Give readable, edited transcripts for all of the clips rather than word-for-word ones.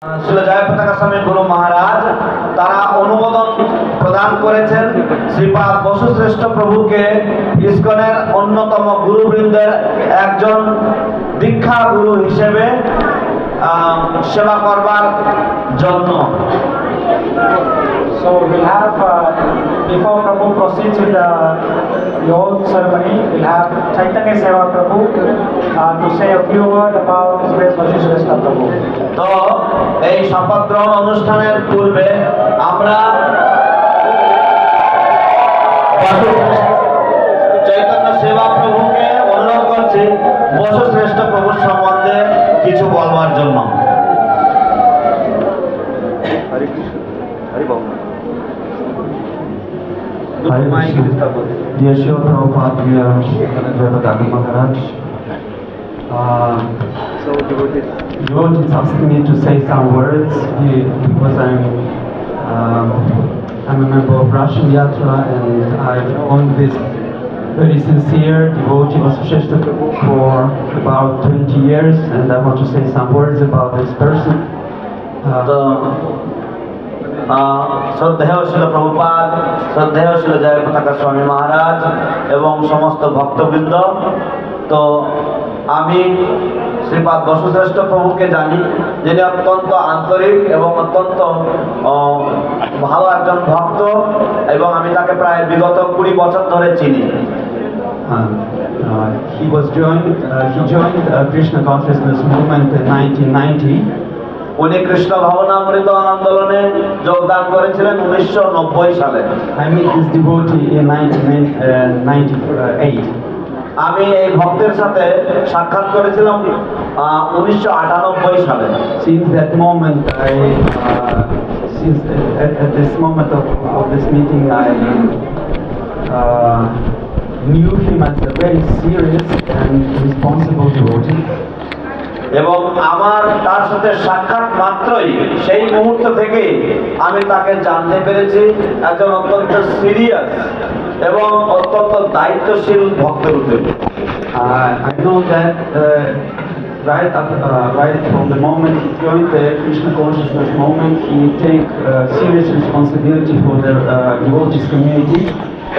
শ্রী জয়পতাকা স্বামী গুরু মহারাজ তারা অনুমোদন প্রদান করেছেন শ্রীপাদ বসুশ্রেষ্ঠ প্রভুকে ইসকনের অন্যতম গুরুবৃন্দের একজন দীক্ষা গুরু হিসেবে সেবা করবার জন্য। So we'll have, before Prabhu proceeds with the oath ceremony, we'll have Chaitanya Seva Prabhu to say a few words about His Grace Vasishtha Prabhu. তো এই শপথ গ্রহণ অনুষ্ঠানের পূর্বে আমরা চৈতন্য সেবা প্রভুকে অনুরোধ করছি বসুশ্রেষ্ঠ প্রভুর সম্বন্ধে কিছু বলবার জন্য। হরে কৃষ্ণ, হরি বল। Dear Srila Prabhupada, dear Jayapataka Maharaj, So devotees asked me to say some words because I'm a member of Russian Yatra and I've known this very sincere devotee Vasishtha Prabhu for about 20 years, and I want to say some words about this person. শ্রদ্ধেয় শিল প্রভুপাদ, শ্রদ্ধেয় শিল জয়পতাকা স্বামী মহারাজ এবং সমস্ত ভক্তবৃন্দ, তো আমি শ্রীপাদ বসুশ্রেষ্ঠ প্রভুকে জানি, যিনি অত্যন্ত আন্তরিক এবং অত্যন্ত ভালো একজন ভক্ত, এবং আমি তাকে প্রায় বিগত 20 বছর ধরে চিনি। He joined Krishna consciousness movement in 1990. উনি কৃষ্ণ ভাবনামৃত আন্দোলনে যোগদান করেছিলেন 1990 সালে। I met this devotee in 1998. আমি এই ভক্তের সাথে সাক্ষাৎ করেছিলাম 1998 সালে। Since that moment, at this moment of this meeting, I knew him as a very serious and responsible devotee. এবং আমার তার সাথে সাক্ষাৎ মাত্রই সেই মুহূর্ত থেকে আমি তাকে জানতে পেরেছি একজন অত্যন্ত সিরিয়াস এবং অত্যন্ত দায়িত্বশীল ভক্ত রূপে। I know that right from the moment he joined the Krishna consciousness movement, he take serious responsibility for the devotees community.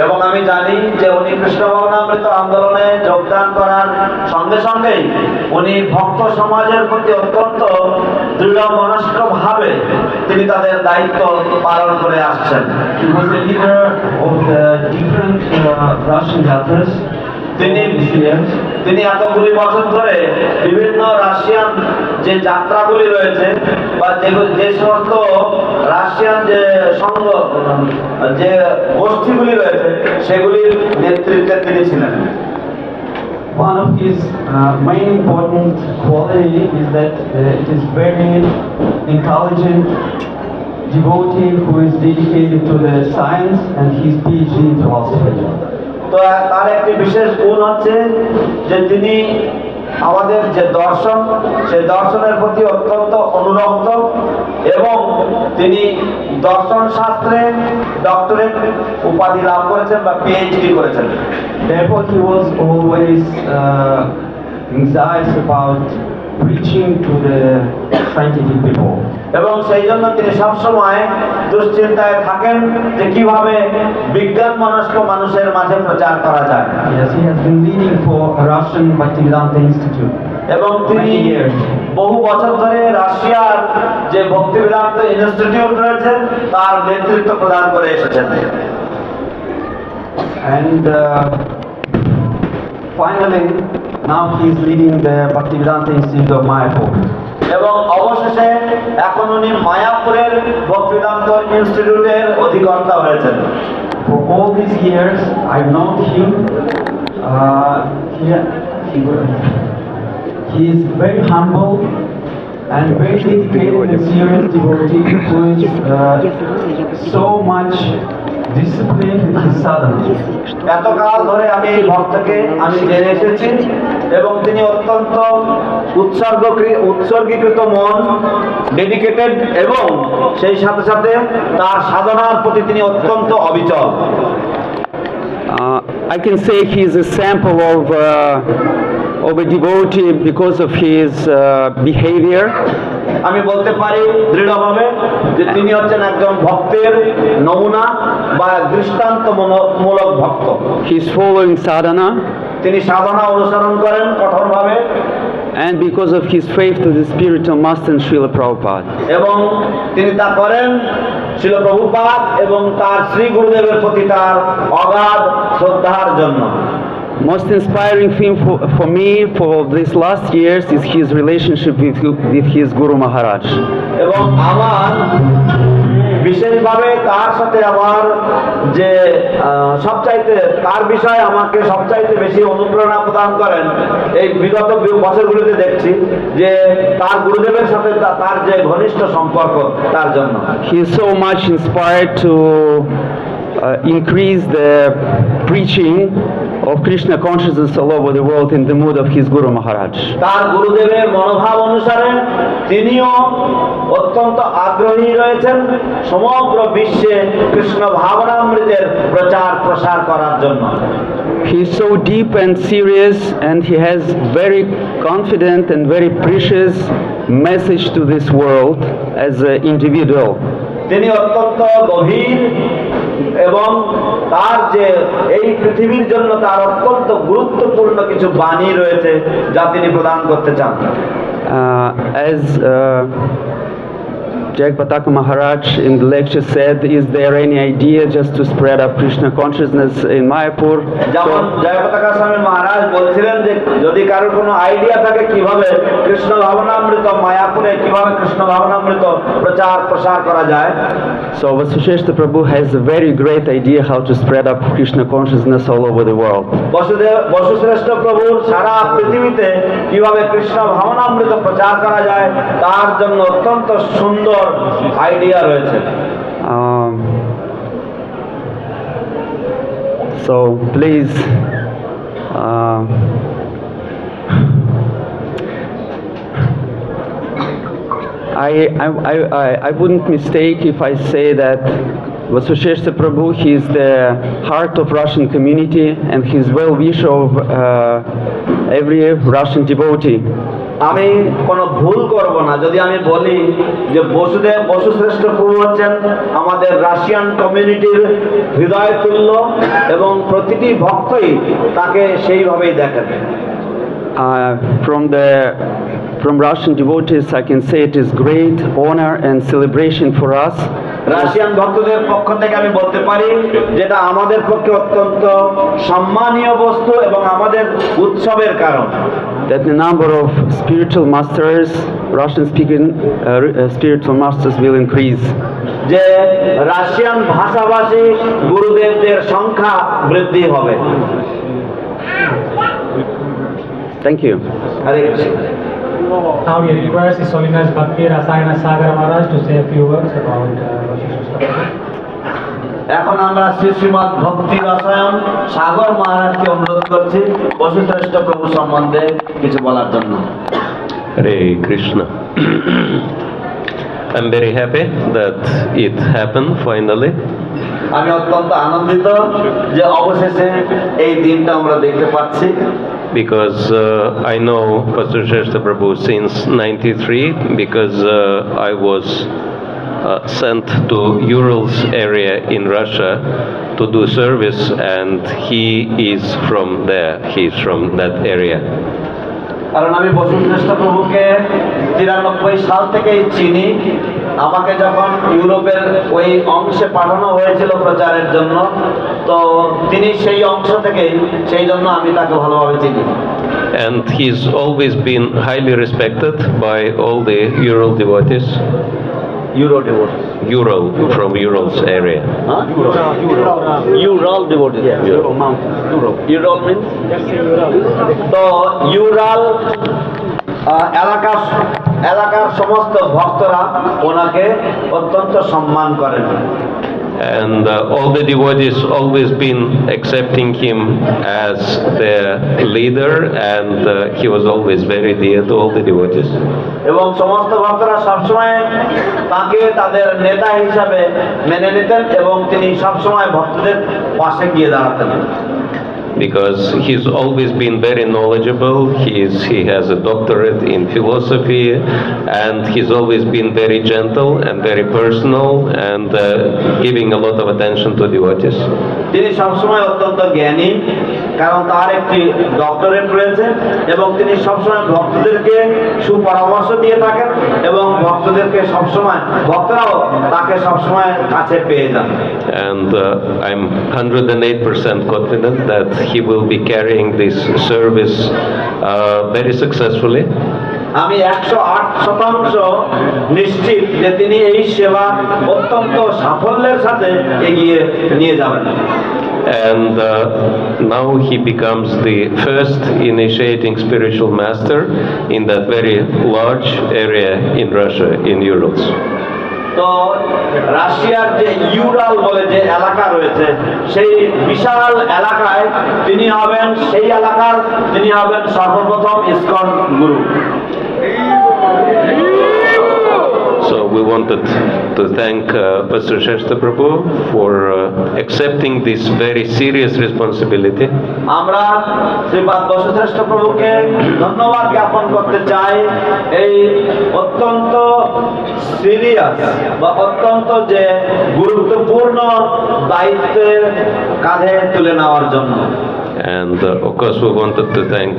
এবং আমি জানি যে উনি কৃষ্ণ ভাবনামৃত আন্দোলনে যোগদান করার সঙ্গে সঙ্গেই উনি ভক্ত সমাজের প্রতি অত্যন্ত দৃঢ় মনস্ক ভাবে তিনি তাদের দায়িত্ব পালন করে আসছেন। He was the leader of the different Russian yatras. তিনি এতগুলি বছর ধরে বিভিন্ন রাশিয়ান যে যাত্রাগুলি রয়েছে বা যে সমস্ত রাশিয়ান যে সংঘ যে গোষ্ঠীগুলি রয়েছে সেগুলির নেতৃত্বে তিনি ছিলেন। One of his main important quality is that it is very intelligent devotee who is dedicated to the science and his PhD in philosophy. তো তার একটি বিশেষ গুণ হচ্ছে যে তিনি আমাদের যে দর্শন সেই দর্শনের প্রতি অত্যন্ত অনুরক্ত এবং তিনি দর্শন শাস্ত্রে ডক্টরেট উপাধি লাভ করেছেন বা পিএইচডি করেছেন। Therefore he was always anxious about preaching to the scientific people. এবং সেই জন্য তিনি সবসময় দুশ্চিন্তায় থাকেন যে কিভাবে বিজ্ঞান মনস্ক মানুষের মাঝে প্রচার করা যায়। Yes, he has been leading for Russian Bhaktivedanta Institute. এবং তিনি বহু বছর ধরে রাশিয়ার যে ভক্তিবেদান্ত ইনস্টিটিউট রয়েছে তার নেতৃত্ব প্রদান করে এসেছেন। And finally, now he is leading the Bhaktivedanta Institute of Mayapur. এবং অবশেষে এখন উনি মায়াপুরের ভক্তিবেদান্ত ইনস্টিটিউটের অধিকর্তা হয়েছেন। For all these years, I've known him. He is very humble and very dedicated and serious devotee who is so much disciplined in his sadhana. এতকাল ধরে আমি এই ভক্তকে আমি জেনে এসেছি এবং তিনি অত্যন্ত উৎসর্গীকৃত মন, ডেডিকেটেড, এবং সেই সাথে সাথে তার সাধনার প্রতি তিনি অত্যন্ত অবিচল। I can say he is a sample of a devotee because of his behavior আমি বলতে পারি দৃঢ়ভাবে যে তিনি হচ্ছেন একজন ভক্তের নমুনা বা দৃষ্টান্তমূলক ভক্ত। He's following sadhana, তিনি সাধনা অনুসরণ করেন কঠোরভাবে, and because of his faith to the spiritual master and Srila Prabhupada. এবং তিনি তা করেন শ্রীল প্রভুপাদ এবং তার শ্রী গুরুদেবের প্রতি তার অগাধ শ্রদ্ধার জন্য। Most inspiring thing for me for these last years is his relationship with his Guru Maharaj. এবং আমার বিশেষভাবে তার সাথে আমার যে সবচাইতে তার বিষয়ে আমাকে সবচাইতে বেশি অনুপ্রেরণা প্রদান করেন এই বিগত বছরগুলিতে দেখছি যে তার গুরুদেবের সাথে তার যে ঘনিষ্ঠ সম্পর্ক তার জন্য। He is so much inspired to increase the preaching of Krishna consciousness all over the world in the mood of his Guru Maharaj. তার গুরুদেবের মনোভাব অনুসারে তিনিও অত্যন্ত আগ্রহী রয়েছেন সমগ্র বিশ্বে কৃষ্ণ ভাবনামৃতের প্রচার প্রসার করার জন্য। He is so deep and serious, and he has very confident and very precious message to this world as an individual. তিনি অত্যন্ত গভীর এবং তার যে এই পৃথিবীর জন্য তার অত্যন্ত গুরুত্বপূর্ণ কিছু বাণী রয়েছে যা তিনি প্রদান করতে চান। As Jagpataka Maharaj in the lecture said, is there any idea just to spread up Krishna consciousness in Mayapur? যেমন জয়পতাকা স্বামী মহারাজ বলছিলেন যে যদি কারোর কোনো আইডিয়া থাকে কিভাবে কৃষ্ণ ভাবনামৃত মায়াপুরে কিভাবে কৃষ্ণ ভাবনামৃত প্রচার প্রসার করা যায়। So Vasisheshta Prabhu has a very great idea how to spread up Krishna consciousness all over the world. বসুশ্রেষ্ঠ প্রভুর সারা পৃথিবীতে কিভাবে কৃষ্ণ ভাবনামৃত প্রচার করা যায় তার জন্য অত্যন্ত সুন্দর আইডিয়া রয়েছে। So please I wouldn't mistake if I say that Vasisheshta Prabhu, he is the heart of Russian community and he is well-wisher of every Russian devotee. আমি কোনো ভুল করব না যদি আমি বলি যে বসুশ্রেষ্ঠ প্রভু হচ্ছেন আমাদের রাশিয়ান কমিউনিটির হৃদয় তুল্য এবং প্রতিটি ভক্তই তাকে সেইভাবেই দেখেন। From Russian devotees, I can say it is great honor and celebration for us. Russian ভক্তদের পক্ষ থেকে আমি বলতে পারি যেটা আমাদের পক্ষে অত্যন্ত সম্মানীয় বস্তু এবং আমাদের উৎসবের কারণ। That the number of spiritual masters, Russian-speaking spiritual masters, will increase. যে রাশিয়ান ভাষাভাষী গুরুদেবদের সংখ্যা বৃদ্ধি হবে। Thank you. Hare Krishna. Now we request His Holiness Bhakti Rasayana Sagar Maharaj to say a few words about Vasisheshta Prabhu. এখন আমরা শ্রীমৎ ভক্তি রসায়ন সাগর মহারাজকে অনুরোধ করছি বসুশ্রেষ্ঠ প্রভু সম্বন্ধে কিছু বলার জন্য। Hare Krishna. I'm very happy that it happened finally. আমি অত্যন্ত আনন্দিত যে অবশেষে এই দিনটা আমরা দেখতে পাচ্ছি। Because I know Vasisheshta Prabhu since '93 because I was sent to Urals area in Russia to do service and he is from there, he is from that area. কারণ আমি বসুশ্রেষ্ঠ প্রভুকে 93 সাল থেকেই চিনি। আমাকে যখন ইউরোপের ওই অংশে পাঠানো হয়েছিল প্রচারের জন্য তো তিনি সেই অংশ থেকে সেই জন্য আমি তাকে ভালোভাবে চিনি। And he's always been highly respected by all the Ural devotees. Euro devotees. Ural, from Urals area. Huh? Ural devotees. Yeah. Ural mountain. Ural means? তো ইউরাল এলাকার সমস্ত ভক্তরা ওনাকে অত্যন্ত সম্মান করেন। And all the devotees always been accepting him as their leader and he was always very dear to all the devotees. এবং সমস্ত ভক্তরা সবসময় তাকে তাদের নেতা হিসাবে মেনে নিতেন এবং তিনি সবসময় ভক্তদের পাশে গিয়ে দাঁড়াতেন। because he's always been very knowledgeable. He has a doctorate in philosophy, and he's always been very gentle and very personal, and giving a lot of attention to devotees. তিনি সবসময় অত্যন্ত জ্ঞানী, কারণ তার একটি ডক্টরেট রয়েছে এবং তিনি সবসময় ভক্তদেরকে সুপরামর্শ দিয়ে থাকেন এবং ভক্তদেরকে সবসময় ভক্তরাও তাকে সবসময় কাছে পেয়ে যান। And I'm 108% confident that he will be carrying this service very successfully. আমি 108% নিশ্চিত যে তিনি এই সেবা অত্যন্ত সাফল্যের সাথে এগিয়ে নিয়ে যাবেন। And now he becomes the first initiating spiritual master in that very large area in Russia, in Urals. তো রাশিয়ার যে ইউরাল বলে যে এলাকা রয়েছে সেই বিশাল এলাকায় তিনি হবেন সর্বপ্রথম ISKCON Guru. So we wanted to thank Pastor Shrestha Prabhu for accepting this very serious responsibility. আমরা শ্রীপাদ বসুশ্রেষ্ঠ প্রভুকে ধন্যবাদ জ্ঞাপন করতে চাই এই অত্যন্ত সিরিয়াস বা অত্যন্ত যে গুরুত্বপূর্ণ দায়িত্বের কাঁধে তুলে নেওয়ার জন্য। And of course we wanted to thank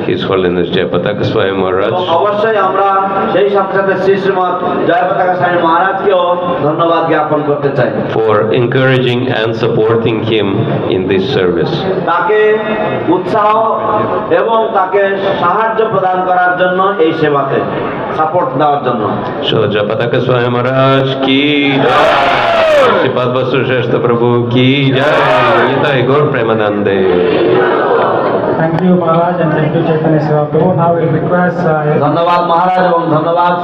His Holiness Jayapataka Swami Maharaj অবশ্যই আমরা সেই সাথে সাথে শ্রী শ্রীমৎ জয়পতাকা স্বামী মহারাজকেও ধন্যবাদ জ্ঞাপন করতে চাই for encouraging and supporting him in this service. তাকে উৎসাহ এবং তাকে সাহায্য প্রদান করার জন্য এই সেবাতে সাপোর্ট দেওয়ার জন্য। So Jayapataka Swami Maharaj ki jai, Sripad Vasu Shrestha Prabhu ki jai, Nitai Gaur Premanande. Thank you, Maharaj, and thank you, Chaitanya Seva Prabhu. Now we'll request ধন্যবাদ মহারাজ এবং ধন্যবাদ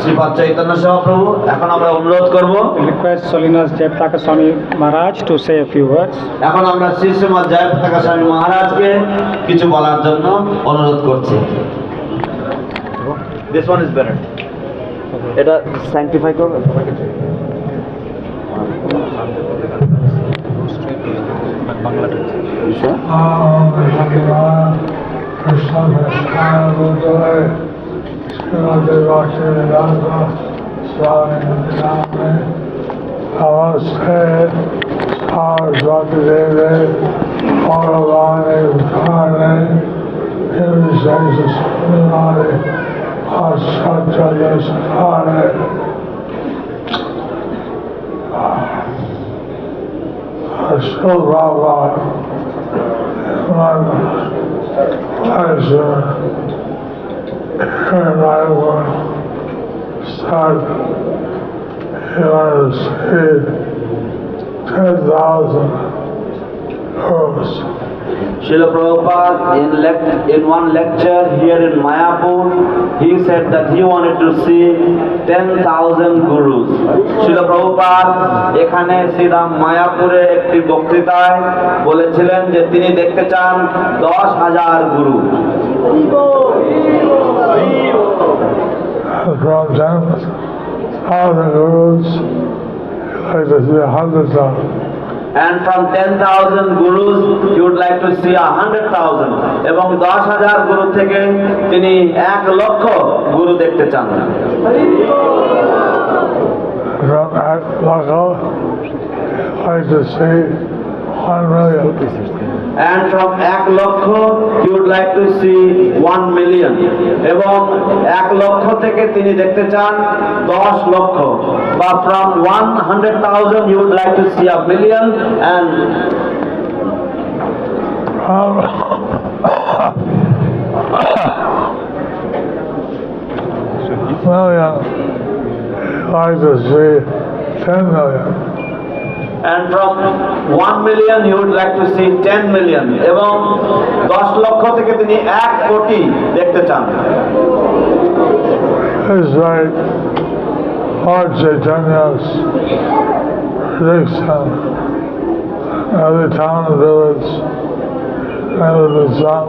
শ্রীপাদ চৈতন্য সেবা প্রভু। এখন আমরা অনুরোধ করব, request Solinas Jayapataka Swami Maharaj to say a few words. এখন আমরা শ্রী শ্রীমৎ জয়পতাকা স্বামী মহারাজকে কিছু বলার জন্য অনুরোধ করছি। This one is better. এটা স্যাংটিফাই করবে So Rava, as and I will start here to see 10,000 girls. Srila Prabhupada in one lecture here in Mayapur, he said that he wanted to see 10,000 gurus. Srila Prabhupada এখানে শ্রীরাম মায়াপুরে একটি বক্তৃতায় বলেছিলেন যে তিনি দেখতে চান 10,000 গুরু। From 10,000 gurus, like to see 100,000. And from 10,000 gurus, you would like to see 100,000. এবং 10,000 গুরু থেকে তিনি 1 লক্ষ গুরু দেখতে চান। From 1 lakh, like to see 1 million. And from 1 লক্ষ, you would like to see 1 million. এবং 1 লক্ষ থেকে তিনি দেখতে চান 10 লক্ষ। But from 100,000, you would like to see 1 million, and million, like to see 10 million. and from 1 million, you would like to see 10 million. এবং 10 লক্ষ থেকে তিনি 1 কোটি দেখতে চান। It's like Lord Chaitanya's prediction. Every town and village under the sun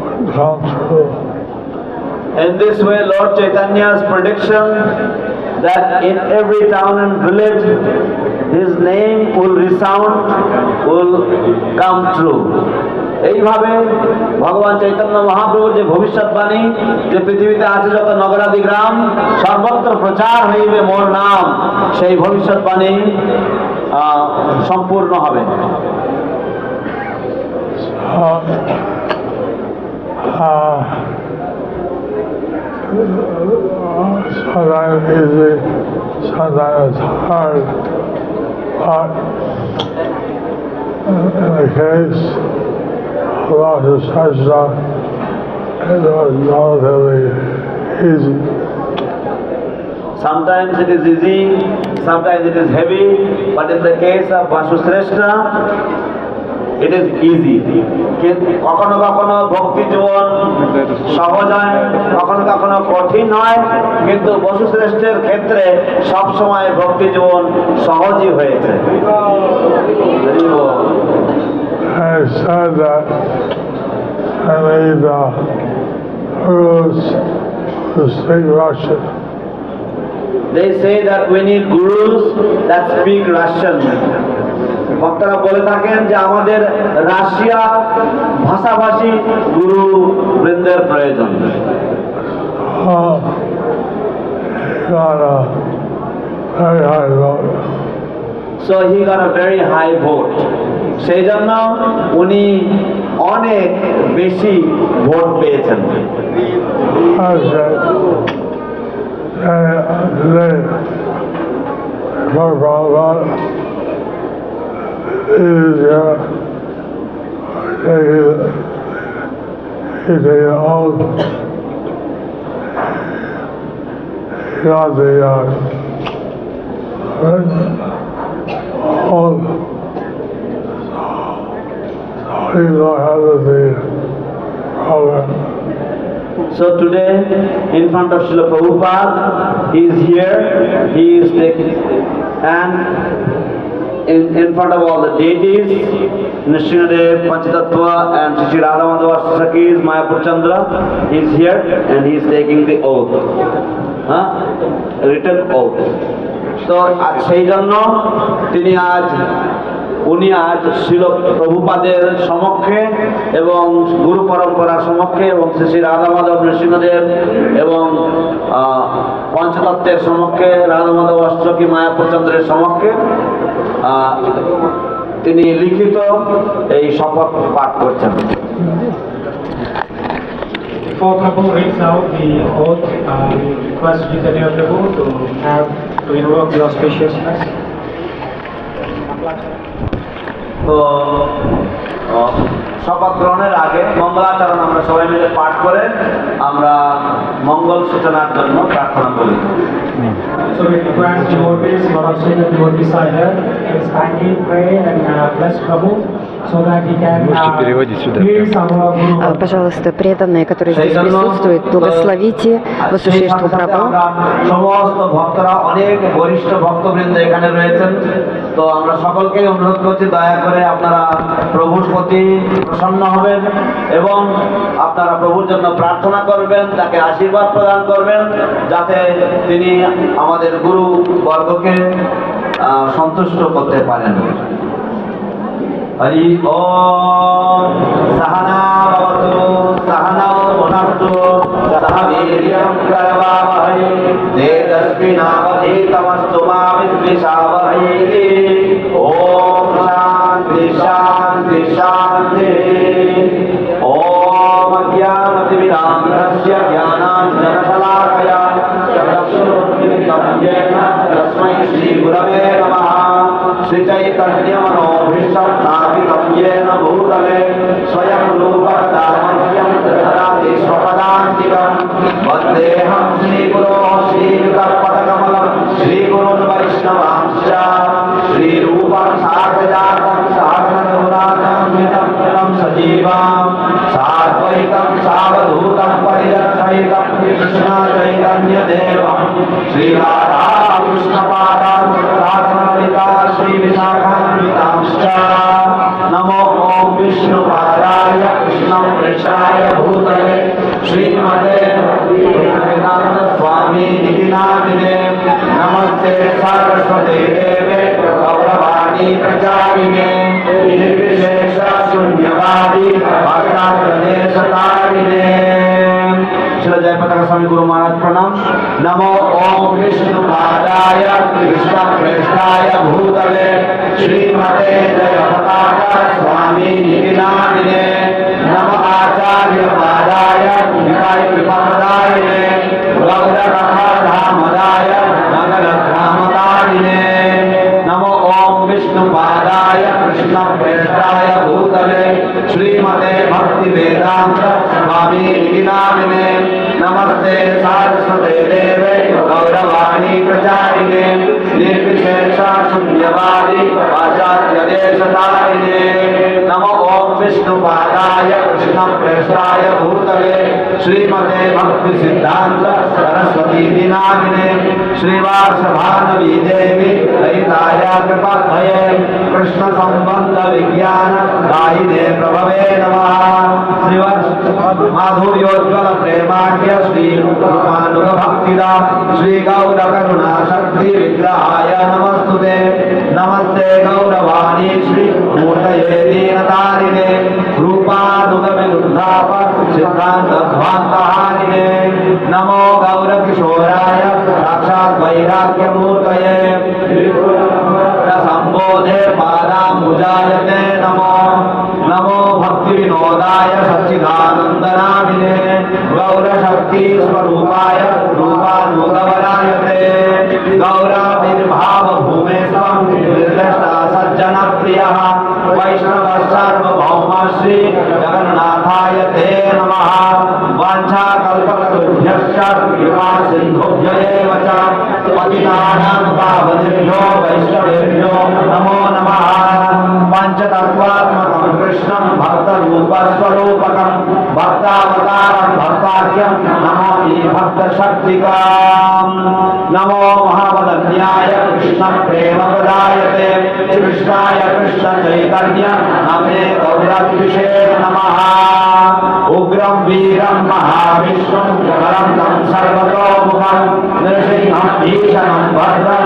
would come true. In this way, Lord Chaitanya's prediction that in every town and village his name will resound, will come true. এইভাবে ভগবান চৈতন্য মহাপ্রভুর যে ভবিষ্যৎবাণী যে পৃথিবীতে আছে যত নগরাদি গ্রাম সর্বত্র প্রচার হইবে মোর নাম, সেই ভবিষ্যৎবাণী সম্পূর্ণ হবে। Sometimes easy, sometimes hard, but in the case of Lord Sasha, it was relatively easy. Sometimes it is easy, sometimes it is heavy, but in the case of Vasudharashtra, it is easy. কখনো কখনো ভক্তি জীবন সহজ হয়, কখনো কখনো কঠিন হয়, কিন্তু বসুশ্রেষ্ঠের ক্ষেত্রে সবসময় ভক্তি জীবন সহজই হয়েছে। I said that I need gurus who speak Russian. They say that we need gurus that speak Russian. ভক্তরা বলে থাকেন যে আমাদের রাশিয়া ভাষাভাষী গুরু বৃন্দের প্রয়োজন। So he got a very high vote. সেই জন্য উনি অনেক বেশি ভোট পেয়েছেন। So today, in front of Srila Prabhupada, he is here, he is taking, and in front of all the deities, Nrsimhadev, Panchatattva, and Shri Radha Madhava Sakis, Mayapur Chandra, he is here and he is taking the oath, written oath. So, সেই জন্য তিনি উনি আজ শিল প্রভুপাদের সমক্ষে এবং গুরু পরম্পরার সমক্ষে এবং শ্রী রাধা মাধব নৃসিংহদেব এবং পঞ্চতত্ত্বের সমক্ষে রাধা মাধব অষ্টকী মায়াপুর চন্দ্রের সমক্ষে তিনি লিখিত এই শপথ পাঠ করছেন। Before Prabhu reads out the oath, we request Chaitanya Prabhu to invoke the auspiciousness. তো শপথ গ্রহণের আগে মঙ্গলাচরণ আমরা সবাই মিলে পাঠ করে আমরা মঙ্গল সূচনার জন্য প্রার্থনা করি। So we request devotees, Lord of Sri devotees are here. Let's kindly pray and bless Prabhu so that he can please our Guru. Пожалуйста, преданные, которые здесь присутствуют, благословите Васушештву Прабhu. সমস্ত ভক্তরা অনেক বরিষ্ঠ ভক্তবৃন্দ এখানে রয়েছেন, তো আমরা সকলকে অনুরোধ করছি দয়া করে আপনারা প্রভুর প্রতি প্রসন্ন হবেন এবং আপনারা প্রভুর জন্য প্রার্থনা করবেন, তাকে আশীর্বাদ প্রদান করবেন যাতে তিনি আমাদের গুরু বর্গকে সন্তুষ্ট করতে পারেন। হরি ওম সহনা ভবতু সহনৌ ভুনক্তু সহ বীর্যং করবাবহৈ তেজস্বিনাবধীতমস্তু মা বিদ্বিষাবহৈ। ওম শান্তি শান্তি শান্তি। ওম অজ্ঞানতিমিরান্ধস্য জ্ঞানাঞ্জনশলাকয়া চক্ষুरुन्मिलितं येन तस्मै श्रीगुरवे नमः। श्रीचैतन्यमनोभीष्टं स्थापितं येन भूतले स्वयं रूपकदा मह्यं ददाति स्वपदान्तिकं। वन्देऽहं श्रीगुरोः श्रीयुतपदकमलं श्रीगुरुन् वैष्णवांश्च श्रीरूपं साग्रजातं साधनगुणानां सजीवां साद्वैतं सावधूतं परिजनसहितं कृष्णचैतन्यदेवं श्रीराधा कृष्णपादां राधालिका श्रीविशाखान्वितांश्च। नमो ॐ विष्णुपादाय कृष्णं वृक्षाय भूतले श्रीमते भक्तिवेदान्त स्वामी निधि नामिने। नमस्ते सरस्वती देवे गौरवाणी प्रचारिणे निर्विशेष शून्यवादी पाश्चात्यदेशतारिणे। श्री जय पताका स्वामी गुरु महाराज प्रणाम। नमो ओम विष्णुपादाय कृष्णप्रेष्ठाय भूतले श्रीमते जय पताका स्वामी निधिनामिने। नमो आचार्य पादाय निकाय कृपादायिने गौरकथाधामदाय नगरग्रामदायिने। नमो ओम विष्णुपादाय कृष्णप्रेष्ठाय भूतले श्रीमते भक्ति वेदांत स्वामी निधिनामिने। नमस्ते सारस्वते देवे गौरवाणी प्रचारिणे निर्विशेष शून्यवादी पाश्चात्यदेशतारिणे। नमो ओम विष्णुपादाय कृष्णप्रेष्ठाय भूतले श्रीमते भक्ति सिद्धांत सरस्वती नामिने। श्रीवासभानवी देवी ललिताय कृपाभये कृष्ण संबंध विज्ञान दायिने प्रभवे नमः। श्रीवास माधुर्योज्वल प्रेमाख्य श्री रूपानुग भक्तिदा श्री गौर करुणा शक्ति विग्रहाय नमस्तुते। नमस्ते गौरवाणी श्री मूर्तये दीनतारिणे रूपानुग विरुद्धाप सिद्धांत ध्वान्तहारिणे। नमो गौर किशोराय साक्षात् वैराग्य मूर्तये संबोधे पादाम्बुजायते नमो। नमो भक्ति विनोदाय सच्चिदानंदनामिने गौरशक्ति स्वरूपाय रूपानुगवरायते। गौराविर्भाव भूमे स्वं निर्दिष्टा सज्जन प्रियः वैष्णव सार्वभौम श्री जगन्नाथाय ते नमः। वाञ्छाकल्पतरुभ्यश्च कृपा सिन्धुभ्य एव च पतितानां पावनेभ्यो वैष्णवेभ्यो नमो नमः। पंचतत्त्वात्मकं कृष्णं भक्तरूपस्वरूपकं भक्तावतारं भक्ताख्यं नमामि भक्तशक्तिकाम्। नमो महावदन्याय कृष्ण प्रेमप्रदायते कृष्णाय कृष्ण चैतन्य नमे गौरद्विषे नमः। उग्रं वीरं महाविष्णुं परं तं सर्वतोमुखं नृसिंहं भीषणं भद्रं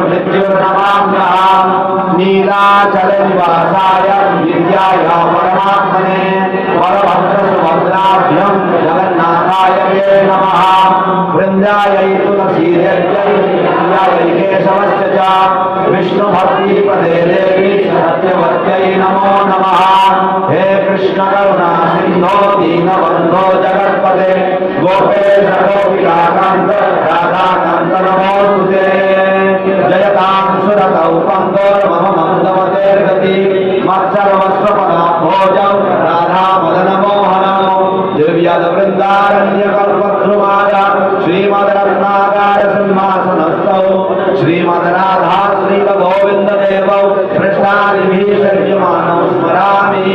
मृत्युर्नमाम्यहम्। नीलाचल निवासाय विद्याय परमात्मने बलभद्रसुभद्राभ्यं जगन्नाथाय ते नमः। वृन्दायै तुलसीदेव्यै प्रियायै केशवस्य च विष्णुभक्तिपदे देवी सत्यवत्यै नमो नमः। हे कृष्ण करुणा सिन्धो दीनबन्धो जगत्पते गोपेश गोपिकान्त राधाकान्त नमोस्तुते। जयतां सुरतौ पङ्गोर्मम मन्दमतेर्गति मत्सर्वस्वपदाम्भोजौ राधा मदन मोहनौ दिव्यवृन्दारण्यकल्पद्रुमाय श्रीमद्रत्नागार सिंहासनस्थौ श्रीमद्राधा श्रीगोविन्ददेवौ पृष्ठादिभिः सेव्यमानौ स्मरामि।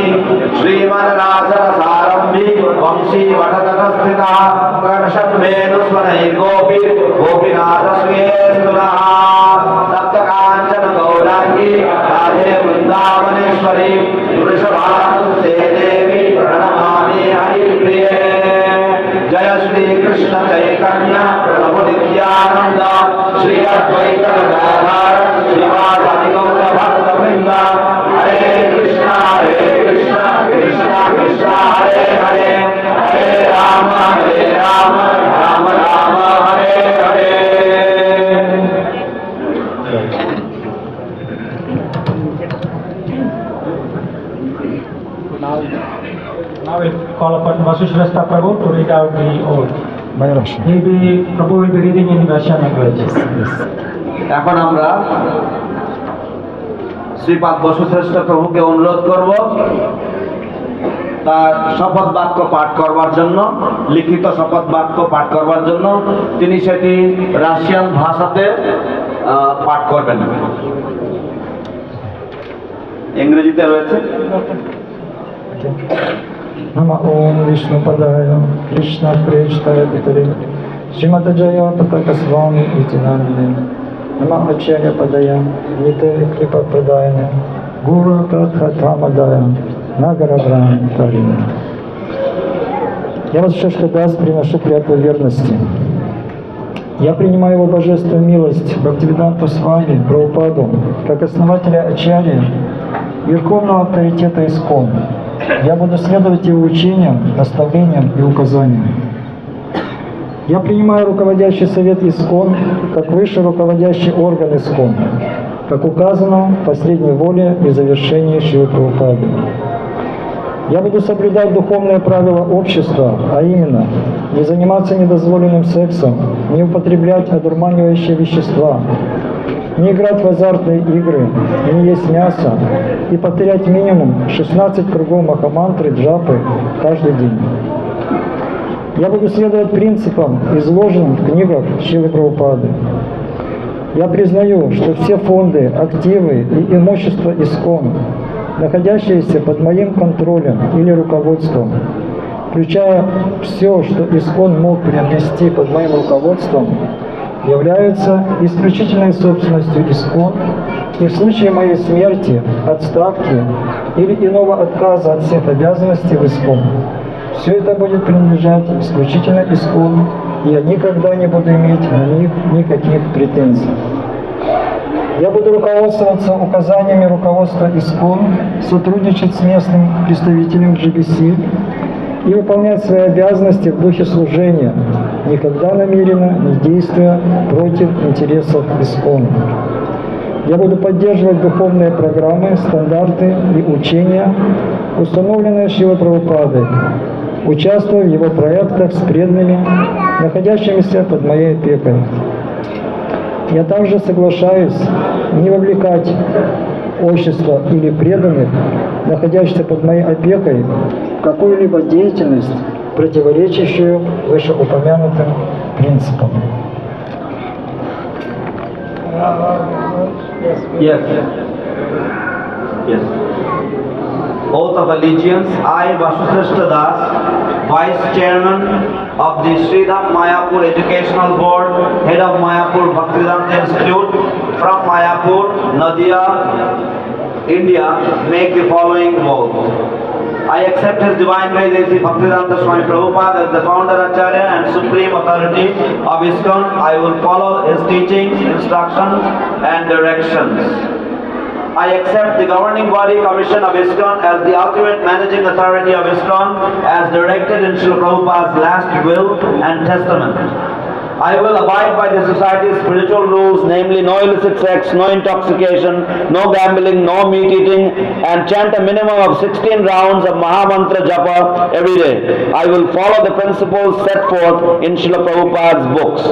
श्रीमद्रासरसारम्भी वंशी वटतटस्थितः कर्षद्वेणुस्वनैर्गोपी गोपीनाथस्वेस्तुनः। सप्तकाञ्चन गौराङ्गी राधे वृन्दावनेश्वरी वृषभानुस्ते देवी प्रणमामि हरिप्रिये। जय श्री कृष्ण चैतन्य प्रभु नित्यानंद श्री अद्वैत गदाधर श्रीवासादि गौर भक्तवृंद। हरे Krishna Krishna Krishna Hare Hare Hare Ram Ram Ram Hare Hare. Now we call upon Vasishrestha Prabhu to read out the oath. Prabhu will be reading in Russian language. এখন আমরা শ্রীপাদ বসুশ্রেষ্ঠ প্রভুকে অনুরোধ করব তার শপথ বাক্য পাঠ করবার জন্য, লিখিত শপথ বাক্য পাঠ করবার জন্য। তিনি সেটি রাশিয়ান ভাষাতে পাঠ করবেন। ইংরেজিতে রয়েছে। Nama Om Vishnupadaya Krishna Preshthaya Pitare Srimata Jaya Pataka Swami Iti Namine Nama Acharya Padaya Nite Kripa Pradayane Guru Katha Dhamadaya Nagara Brahmtarine. Я вас, Шештадас, приношу клятву верности Я принимаю его божественную милость Бхактивиданта Свами Прабхупаду как основателя Ачарьи, верховного авторитета ИСККОН. Я буду следовать его учениям, наставлениям и указаниям. Я принимаю руководящий совет ИСККОН как высший руководящий орган ИСККОН, как указано в последней воле и завершении Шрилы Прабхупады. Я буду соблюдать духовные правила общества, а именно не заниматься недозволенным сексом, не употреблять одурманивающие вещества, не играть в азартные игры, не есть мясо и повторять минимум 16 кругов Махамантры Джапы каждый день. Я буду следовать принципам, изложенным в книгах Шрилы Прабхупады. Я признаю, что все фонды, активы и имущество ИСККОН, находящиеся под моим контролем или руководством, включая все, что ИСККОН мог приобрести под моим руководством, являются исключительной собственностью ИСККОН, и в случае моей смерти, отставки или иного отказа от всех обязанностей в ИСККОН, все это будет принадлежать исключительно ИСККОН, и я никогда не буду иметь на них никаких претензий. Я буду руководствоваться указаниями руководства ИСККОН, сотрудничать с местным представителем GBC и выполнять свои обязанности в духе служения, никогда намеренно не действуя против интересов ИСККОН. Я буду поддерживать духовные программы, стандарты и учения, установленные Шрилой Прабхупадой, участвуя в его проектах с преданными, находящимися под моей опекой. Я также соглашаюсь не вовлекать общество или преданных, находящихся под моей опекой, в какую-либо деятельность, противоречащую вышеупомянутым принципам. Yes. Yes. Oath of allegiance. I, Vasudhara Das, Vice Chairman of the Sridham Mayapur Educational Board, Head of Mayapur Bhaktivedanta Institute, from Mayapur, Nadia, India, make the following oath. I accept His Divine Grace A.C. Bhaktivedanta Swami Prabhupada as the founder, Acharya and supreme authority of ISKCON. I will follow His teachings, instructions and directions. I accept the governing body commission of ISKCON as the ultimate managing authority of ISKCON as directed in Srila Prabhupada's last will and testament. I will abide by the society's spiritual rules, namely no illicit sex, no intoxication, no gambling, no meat eating, and chant a minimum of 16 rounds of Mahamantra Japa every day. I will follow the principles set forth in Srila Prabhupada's books.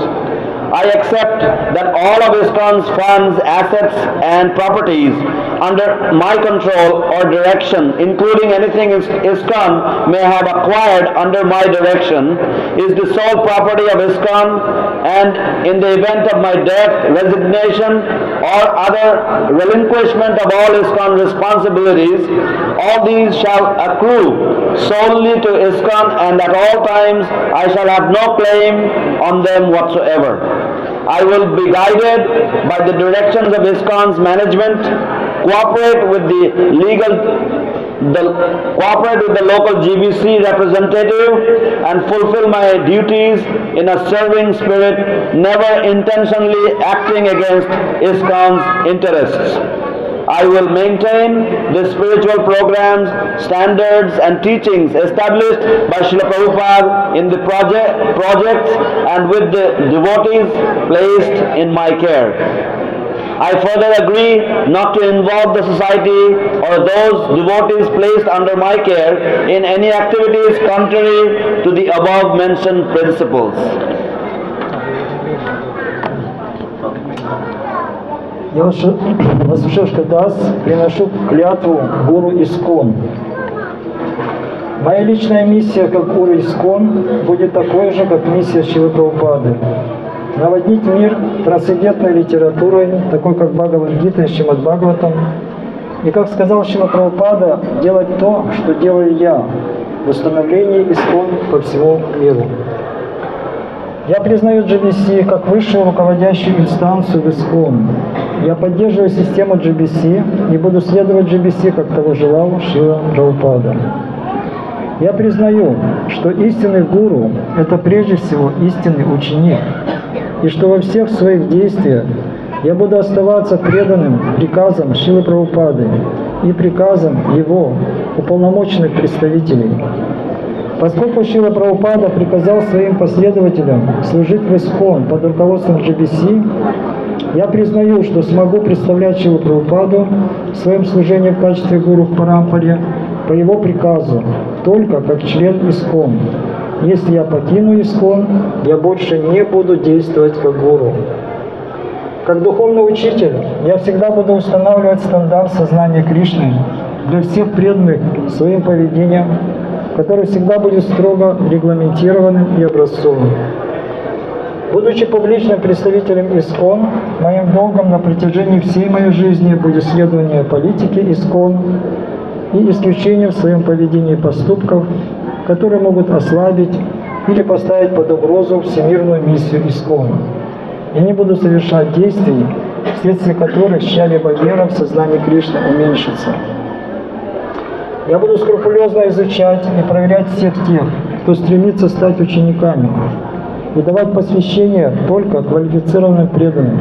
I accept that all of ISKCON's funds, assets and properties under my control or direction, including anything ISKCON may have acquired under my direction, is the sole property of ISKCON, and in the event of my death, resignation or other relinquishment of all ISKCON responsibilities, all these shall accrue solely to ISKCON, and at all times I shall have no claim on them whatsoever. I will be guided by the directions of ISKCON's management, cooperate with the local GBC representative and fulfill my duties in a serving spirit, never intentionally acting against ISKCON's interests. I will maintain the spiritual programs, standards and teachings established by Srila Prabhupada in the projects and with the devotees placed in my care. I further agree not to involve the society or those devotees placed under my care in any activities contrary to the above mentioned principles. Я, Vasudhara Das, приношу клятву гуру ИСККОН. Моя личная миссия как гуру ИСККОН будет такой же, как миссия Шрилы Прабхупады. Наводнить мир трансцендентной литературой, такой как Бхагавад-гита и Шримад Бхагаватам. И, как сказал Шрила Прабхупада, делать то, что делаю я, в установлении ИСККОН по всему миру. Я признаю GBC как высшую руководящую инстанцию в ИСККОН. Я поддерживаю систему GBC и буду следовать GBC, как того желал Шрила Прабхупада. Я признаю, что истинный гуру – это прежде всего истинный ученик. и что во всех своих действиях я буду оставаться преданным приказам Шрилы Прабхупады и приказам его уполномоченных представителей. Поскольку Шрила Прабхупада приказал своим последователям служить в ИСККОН под руководством GBC, я признаю, что смогу представлять Шрилу Прабхупаду в своем служении в качестве гуру в Парампаре по его приказу, только как член ИСККОН. Если я покину ИСККОН, я больше не буду действовать как гуру. Как духовный учитель, я всегда буду устанавливать стандарт сознания Кришны для всех преданных своим поведением, который всегда будет строго регламентированным и образцовым. Будучи публичным представителем ИСККОН, моим долгом на протяжении всей моей жизни будет следование политики ИСККОН и исключение в своем поведении поступков, которые могут ослабить или поставить под угрозу всемирную миссию ИСККОН. Я не буду совершать действий, вследствие которых чья-либо вера в сознание Кришны уменьшится. Я буду скрупулезно изучать и проверять всех тех, кто стремится стать учениками, и давать посвящение только квалифицированным преданным,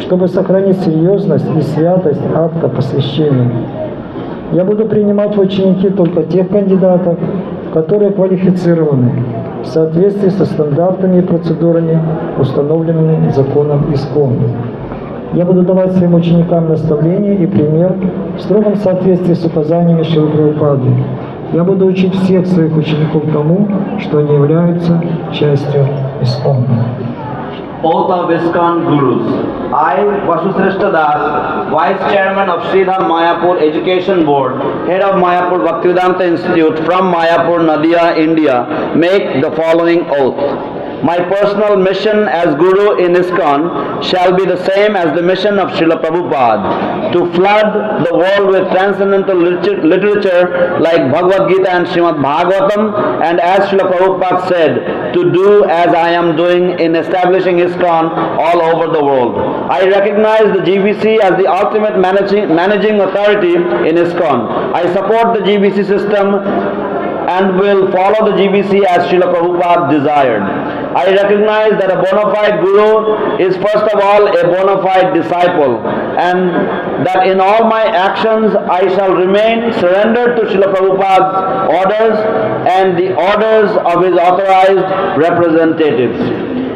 чтобы сохранить серьезность и святость акта посвящения. Я буду принимать в ученики только тех кандидатов, которые квалифицированы в соответствии со стандартами и процедурами, установленными законом ИСККОН. Я буду давать своим ученикам наставления и пример в строгом соответствии с указаниями Шрилы Прабхупады. Я буду учить всех своих учеников тому, что они являются частью ИСККОН. Oath of ISKCON Gurus. I, Vasudharashtra Das, Vice Chairman of Sridhar Mayapur Education Board, Head of Mayapur Bhaktivedanta Institute from Mayapur, Nadia, India, make the following oath. My personal mission as Guru in ISKCON shall be the same as the mission of Srila Prabhupada, to flood the world with transcendental literature like Bhagavad Gita and Srimad Bhagavatam, and as Srila Prabhupada said, to do as I am doing in establishing ISKCON all over the world. I recognize the GBC as the ultimate managing authority in ISKCON. I support the GBC system and will follow the GBC as Srila Prabhupada desired. I recognize that a bona fide guru is first of all a bona fide disciple, and that in all my actions I shall remain surrendered to Srila Prabhupada's orders and the orders of his authorized representatives.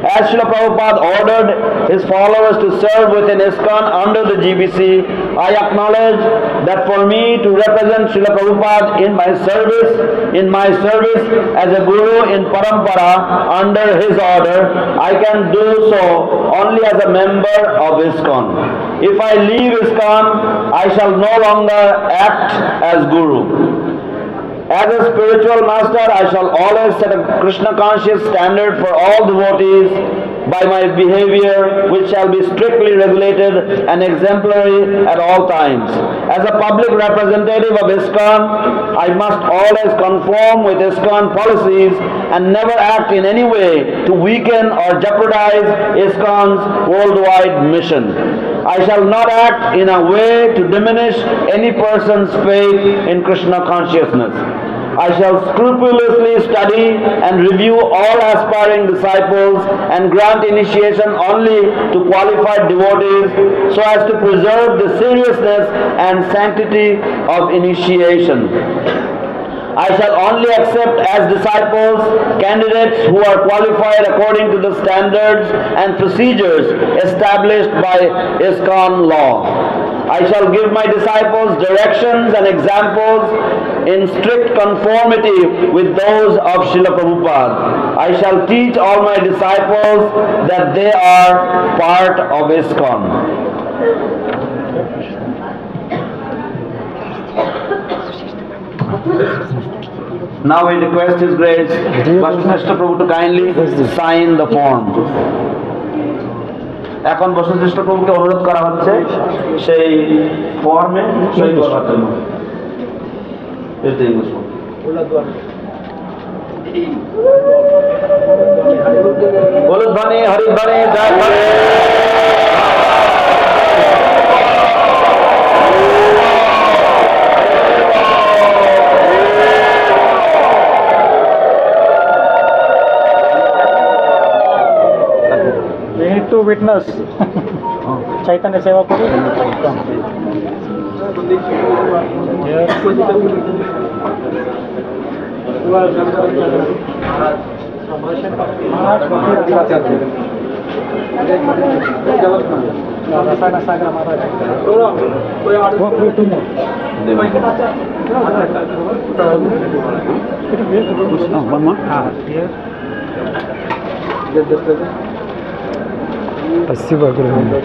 As Srila Prabhupada ordered his followers to serve within ISKCON under the GBC, I acknowledge that for me to represent Srila Prabhupada in my service as a guru in Parampara under his order, I can do so only as a member of ISKCON. If I leave ISKCON, I shall no longer act as guru. As a spiritual master, I shall always set a Krishna conscious standard for all devotees by my behavior, which shall be strictly regulated and exemplary at all times. As a public representative of ISKCON, I must always conform with ISKCON policies and never act in any way to weaken or jeopardize ISKCON's worldwide mission. I shall not act in a way to diminish any person's faith in Krishna consciousness. I shall scrupulously study and review all aspiring disciples and grant initiation only to qualified devotees so as to preserve the seriousness and sanctity of initiation. I shall only accept as disciples candidates who are qualified according to the standards and procedures established by ISKCON law. I shall give my disciples directions and examples in strict conformity with those of Srila Prabhupada. I shall teach all my disciples that they are part of ISKCON. Now we request His Grace Vasudharashtra Prabhu to kindly sign the form. এখন বসুশ্রেষ্ঠ প্রভুকে অনুরোধ করা হচ্ছে সেই ফর্মে সই করার জন্য। হলুধ্বনি হরিধ্বনি জয় হরে। to witness Chaitanya Seva Prabhu? Come. Rasana Sagar Maharaj. One more. Спасибо огромное.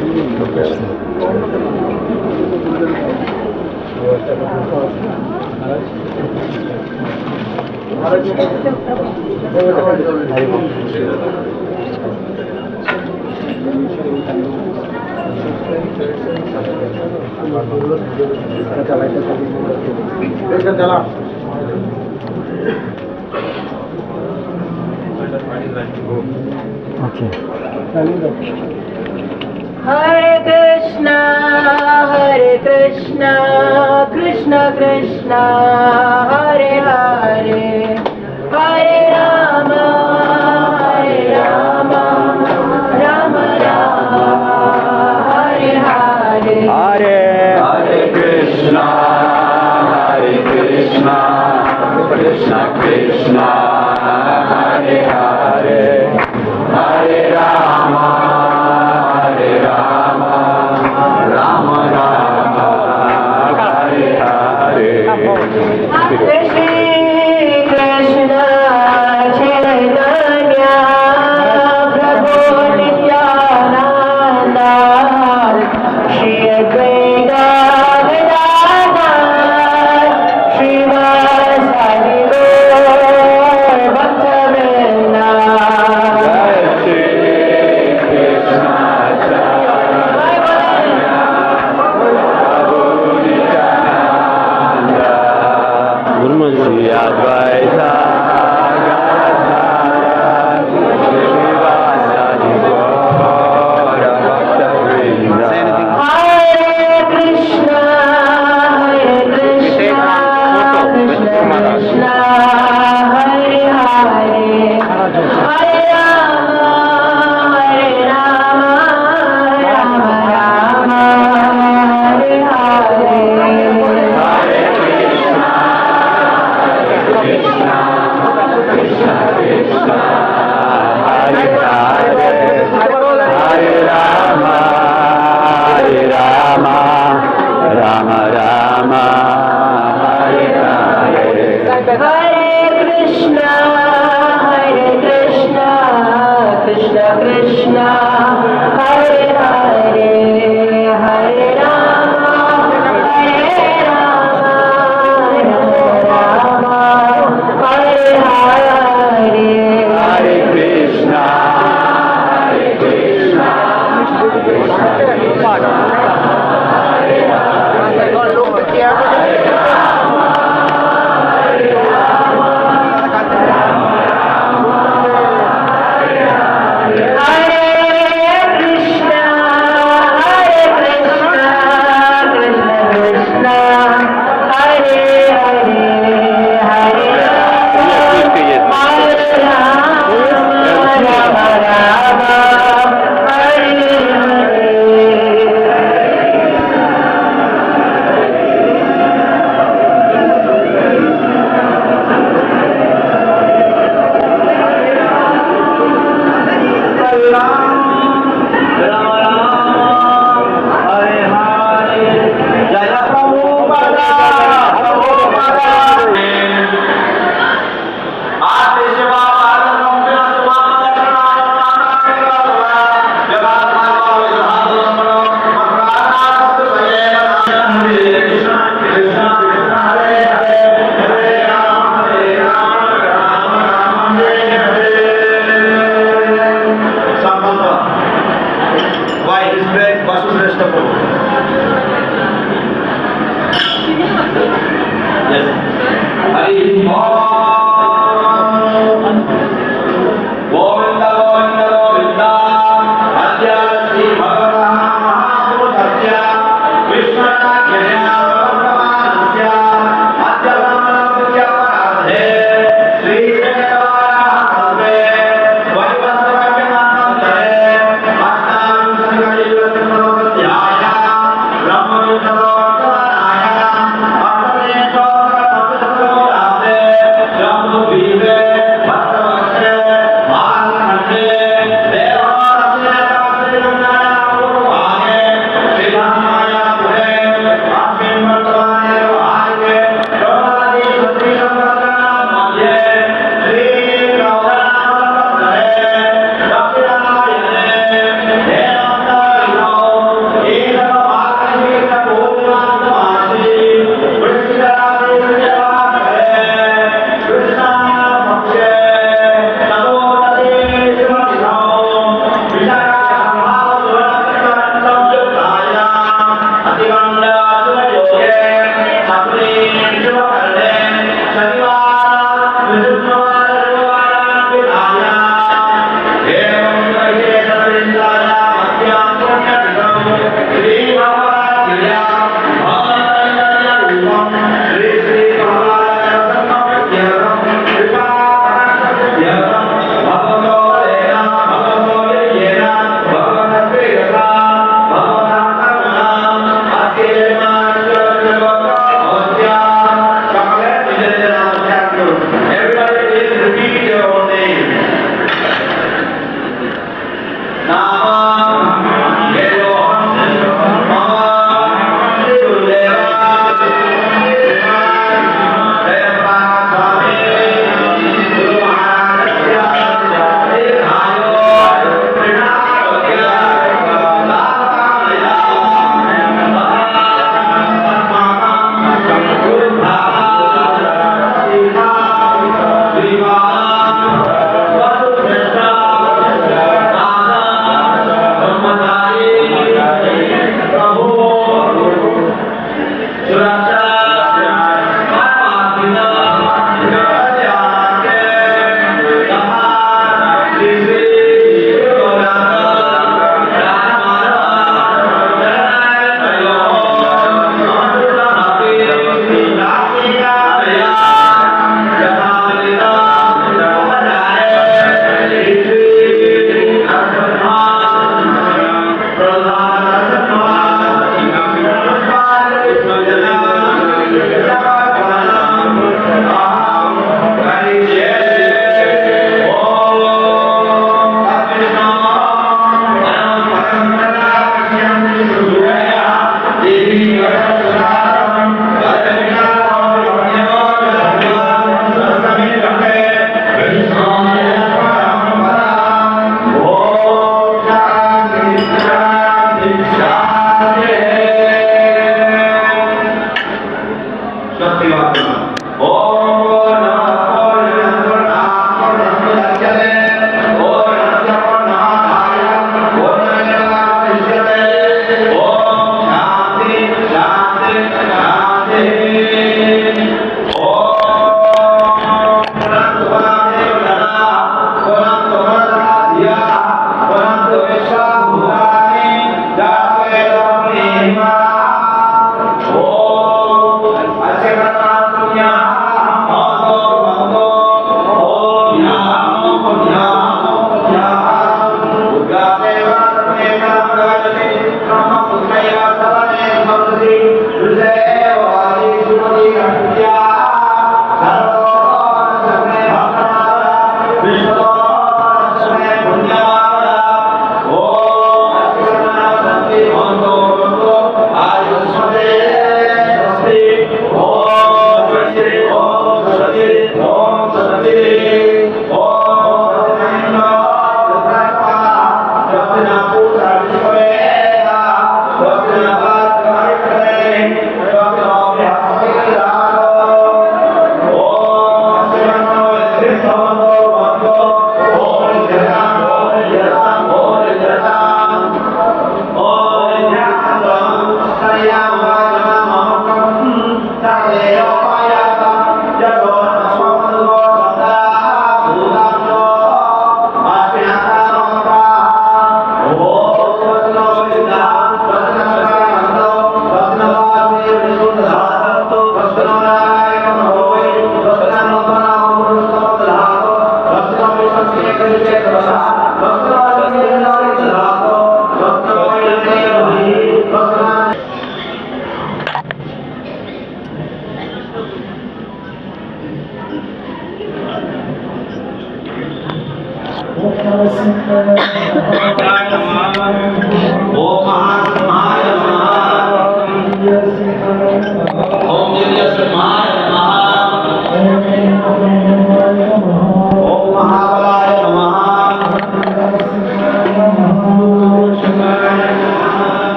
Okay. Hare Krishna, Krishna Krishna, Hare Hare, Hare Rama, Rama Rama, Hare Hare. Hare Krishna, Krishna Krishna, Hare Hare, Hare Rama, Rama Rama, Hare Hare. Shri Krishna Chaitanya Prabhu Nityananda Shri Advaita Vedanta Srivasadi Gaur Bhaktavrinda. Hare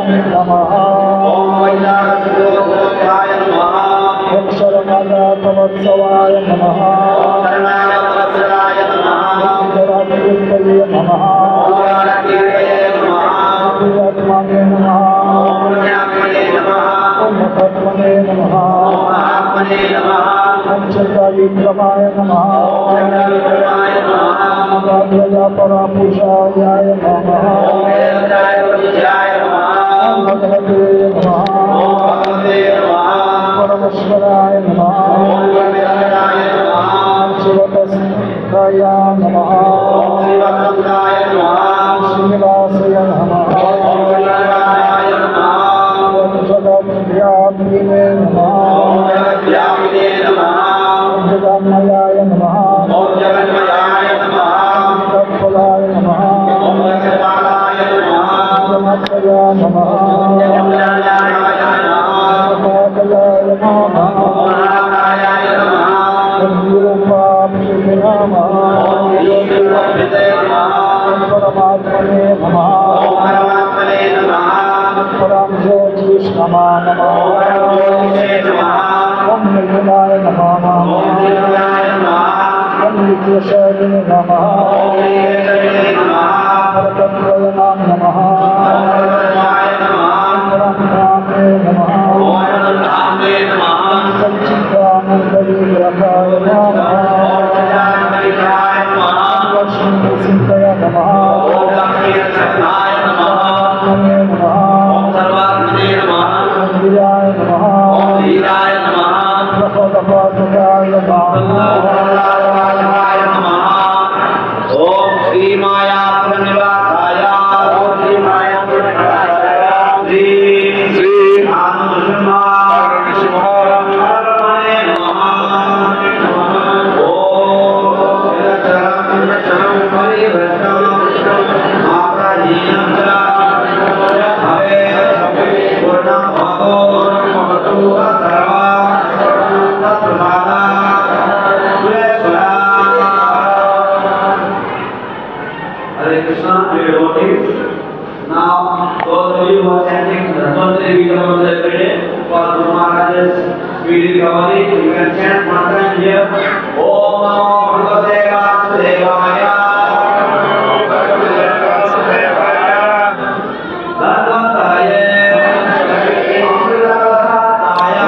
Om जगदाविक्रमाय नमः भगवद्गीता परापुरुषाय नमः भगवते नमः परमेश्वराय नमः शिवतस्काय नमः श्रीनिवासाय नमः जगद्व्यापिने नमः जगन्मयाय नमः जगत्फलाय नमः जगन्मयाय नमः जगन्मयाय नमः गुरुपापिने नमः परमात्मने नमः परम ज्योतिष नमः ओम निर्गुणाय नमः ओम नित्यशालिने नमः परतत्त्वाय नमः परब्रह्मणे नमः सच्चिदानन्दविग्रहाय नमः लक्ष्मीचिन्तय नमः वीराय नमः प्रफलपातकाय नमः ओम श्री माया निवासाय Shri Hare Krishna, dear devotees. Now, those of you who are chanting the Dhanvantari Gita Mantra every day for Guru Maharaj's speedy recovery, you can chant one time here. Om Namo Bhagavate Vasudevaya. Dhanvantaraye. Amritarasataya.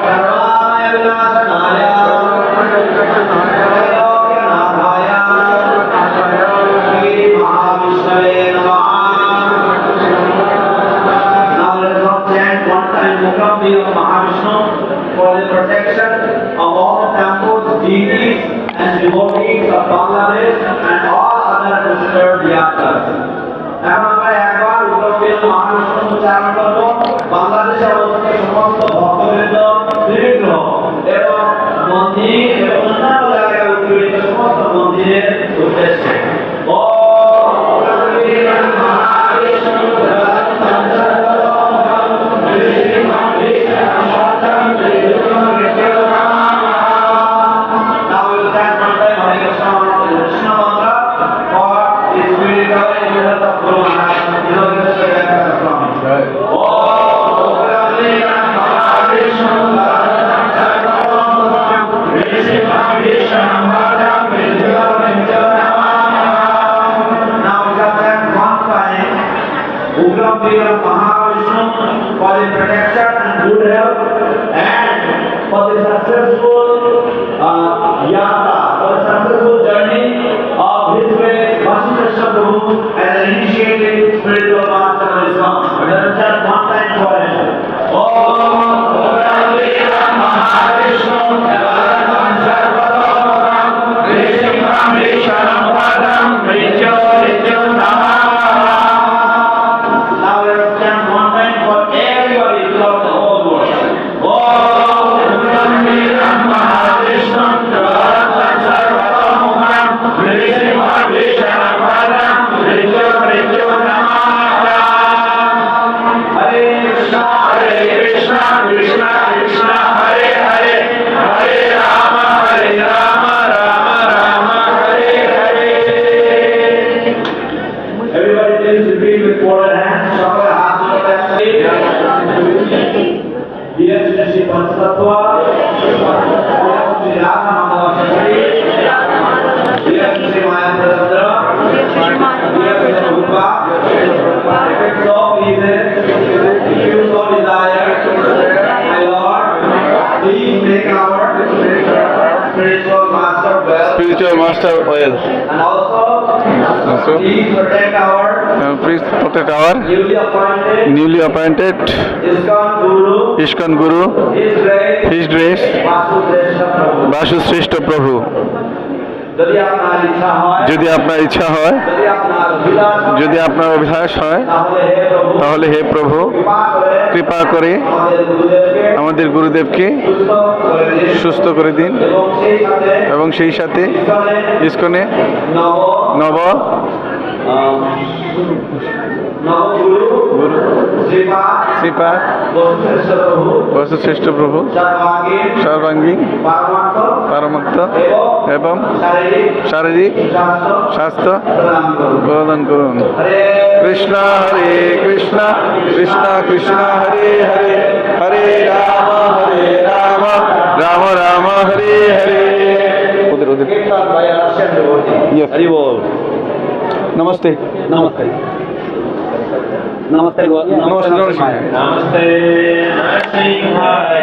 Sarvaya Vinasanaya. For the protection of all temples, deities and devotees of Bangladesh and all other disturbed yatras. এখন আমরা একবার উত্তরপ্রিয় মহাবিষ্ণু উচ্চারণ করব বাংলাদেশে অবস্থিত সমস্ত ভক্তবৃন্দ বিভিন্ন এবং মন্দির এবং অন্যান্য জায়গায় উৎপীড়িত সমস্ত মন্দিরের উদ্দেশ্যে for the protection and good health and for the successful yatra, for the successful journey of His Grace Vasudeshwar Prabhu as an initiated spiritual master of Islam. Let us chant one time for him. Please make our Master Oil. And also, please protect our Please protect our newly appointed ISKCON Guru, His Grace, Basu Shrestha Prabhu. যদি আপনার ইচ্ছা হয়, যদি আপনার অভিলাষ হয়, তাহলে হে প্রভু কৃপা করে আমাদের গুরুদেবকে সুস্থ করে দিন এবং সেই সাথে ইসকনে নব গুরু শ্রীপাদ বসুশ্রেষ্ঠ প্রভু সর্বাঙ্গী পারমাত্ম এবং শারীরিক স্বাস্থ্য প্রদান করুন। কৃষ্ণ হরে কৃষ্ণ কৃষ্ণ কৃষ্ণ হরে হরে হরে রাম রাম রাম হরে হরে। नमस्ते नमस्ते नमस्ते नमस्ते नमस्ते नरसिंहाय नमस्ते नरसिंहाय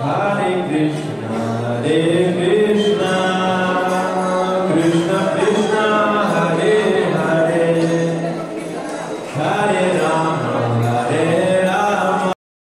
Hare Krishna, Hare